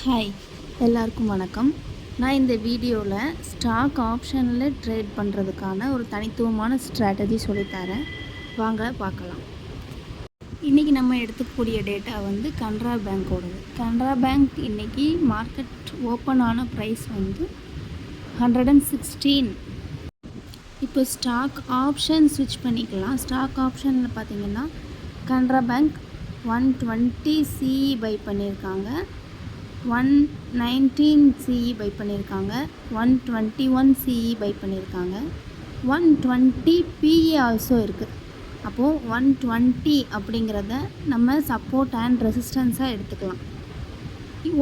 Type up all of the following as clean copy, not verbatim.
Hi, எல்லாருக்கும் வணக்கம். நான் இந்த வீடியோவில் ஸ்டாக் ஆப்ஷனில் ட்ரேட் பண்ணுறதுக்கான ஒரு தனித்துவமான ஸ்ட்ராட்டஜி சொல்லித்தரேன். வாங்க பார்க்கலாம். இன்றைக்கி நம்ம எடுத்துக்கக்கூடிய டேட்டா வந்து கனரா பேங்க்கோடது. கனரா பேங்க் இன்றைக்கி மார்க்கெட் ஓப்பன் ஆன ப்ரைஸ் வந்து 116. இப்போ ஸ்டாக் ஆப்ஷன் ஸ்விட்ச் பண்ணிக்கலாம். ஸ்டாக் ஆப்ஷனில் பார்த்திங்கன்னா கனரா பேங்க் 120 CE பை பண்ணியிருக்காங்க, 119 CE பை பண்ணியிருக்காங்க, 121 CE பை பண்ணியிருக்காங்க, 120 PE ஆல்சோ இருக்குது. அப்போது 120 அப்படிங்கிறத நம்ம சப்போர்ட் அண்ட் ரெசிஸ்டன்ஸாக எடுத்துக்கலாம்.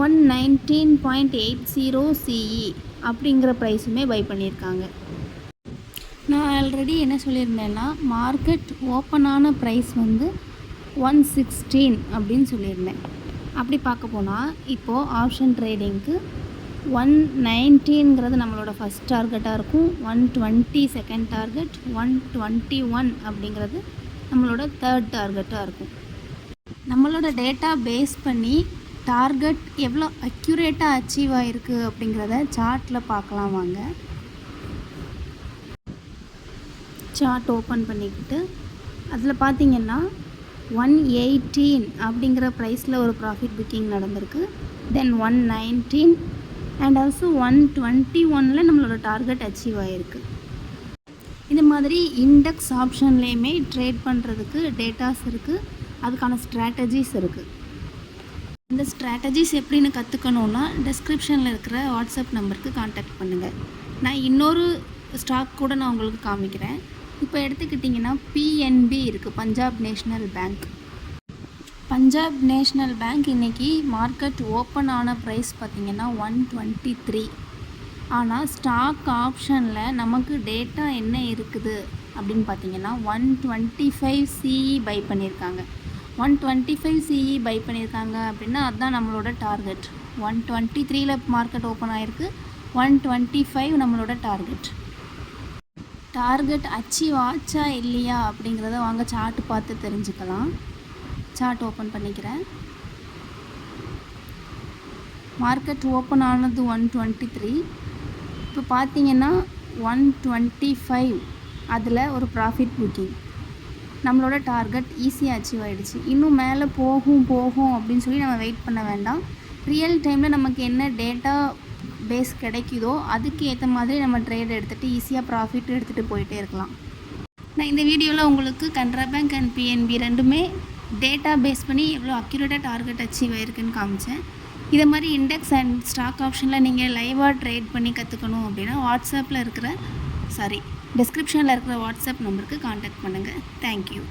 119.80 CE அப்படிங்கிற ப்ரைஸுமே பை பண்ணியிருக்காங்க. நான் ஆல்ரெடி என்ன சொல்லியிருந்தேன்னா மார்க்கெட் ஓப்பனான ப்ரைஸ் வந்து 116 அப்படின்னு சொல்லியிருந்தேன். அப்படி பார்க்க போனால் இப்போது ஆப்ஷன் ட்ரேடிங்க்கு 119ங்கிறது நம்மளோட ஃபஸ்ட் டார்கெட்டாக இருக்கும், 120 செகண்ட் டார்கெட், 121 அப்படிங்கிறது நம்மளோட தேர்ட் டார்கெட்டாக இருக்கும். நம்மளோட டேட்டா பேஸ் பண்ணி டார்கெட் எவ்வளோ அக்யூரேட்டாக அச்சீவ் ஆகிருக்கு அப்படிங்கிறத சார்ட்டில் பார்க்கலாம். வாங்க சார்ட் ஓப்பன் பண்ணிக்கிட்டு அதில் பார்த்திங்கன்னா 118 அப்படிங்கிற ப்ரைஸில் ஒரு ப்ராஃபிட் புக்கிங் நடந்திருக்கு. தென் 119 அண்ட் ஆல்சோ 121 நம்மளோட டார்கெட் அச்சீவ் ஆகிருக்கு. இந்த மாதிரி இண்டெக்ஸ் ஆப்ஷன்லேயுமே ட்ரேட் பண்ணுறதுக்கு டேட்டாஸ் இருக்குது, அதுக்கான ஸ்ட்ராட்டஜிஸ் இருக்குது. இந்த ஸ்ட்ராட்டஜிஸ் எப்படின்னு கற்றுக்கணுன்னா டிஸ்கிரிப்ஷனில் இருக்கிற வாட்ஸ்அப் நம்பருக்கு கான்டாக்ட் பண்ணுங்கள். நான் இன்னொரு ஸ்டாக் கூட நான் உங்களுக்கு காமிக்கிறேன். இப்போ எடுத்துக்கிட்டிங்கன்னா PNB இருக்குது, Punjab national bank. Punjab national bank இன்றைக்கி மார்க்கெட் ஓப்பன் ஆன ப்ரைஸ் பார்த்திங்கன்னா 123. ஆனால் ஸ்டாக் ஆப்ஷனில் நமக்கு டேட்டா என்ன இருக்குது அப்படின்னு பார்த்திங்கன்னா 125 CE பை பண்ணியிருக்காங்க. 125 CE பை பண்ணியிருக்காங்க அப்படின்னா அதுதான் நம்மளோட டார்கெட். 123ல் மார்க்கெட் ஓப்பன் ஆகிருக்கு, 125 நம்மளோட டார்கெட். டார்கெட் அச்சீவ் ஆச்சா இல்லையா அப்படிங்கிறத வாங்க சார்ட் பார்த்து தெரிஞ்சுக்கலாம். சார்ட் ஓப்பன் பண்ணிக்கிறேன். மார்க்கெட் ஓப்பன் ஆனது 123. இப்போ பார்த்தீங்கன்னா 125 அதில் ஒரு ப்ராஃபிட் புக்கிங். நம்மளோட டார்கெட் ஈஸியாக அச்சீவ் ஆகிடுச்சு. இன்னும் மேலே போகும் அப்படின்னு சொல்லி நம்ம வெயிட் பண்ண வேண்டாம். ரியல் டைமில் நமக்கு என்ன டேட்டா பேஸ் கிடைக்குதோ அதுக்கு ஏற்ற மாதிரி நம்ம ட்ரேட் எடுத்துகிட்டு ஈஸியாக ப்ராஃபிட் எடுத்துகிட்டு போயிட்டே இருக்கலாம். நான் இந்த வீடியோவில் உங்களுக்கு கனரா பேங்க் அண்ட் PNB ரெண்டுமே டேட்டா பேஸ் பண்ணி எவ்வளோ அக்யூரேட்டாக டார்கெட் அச்சீவ் ஆகிருக்குன்னு காமிச்சேன். இதை மாதிரி இண்டெக்ஸ் அண்ட் ஸ்டாக் ஆப்ஷனில் நீங்கள் லைவாக ட்ரேட் பண்ணி கற்றுக்கணும் அப்படின்னா டிஸ்கிரிப்ஷனில் இருக்கிற வாட்ஸ்அப் நம்பருக்கு கான்டாக்ட் பண்ணுங்கள். தேங்க்யூ.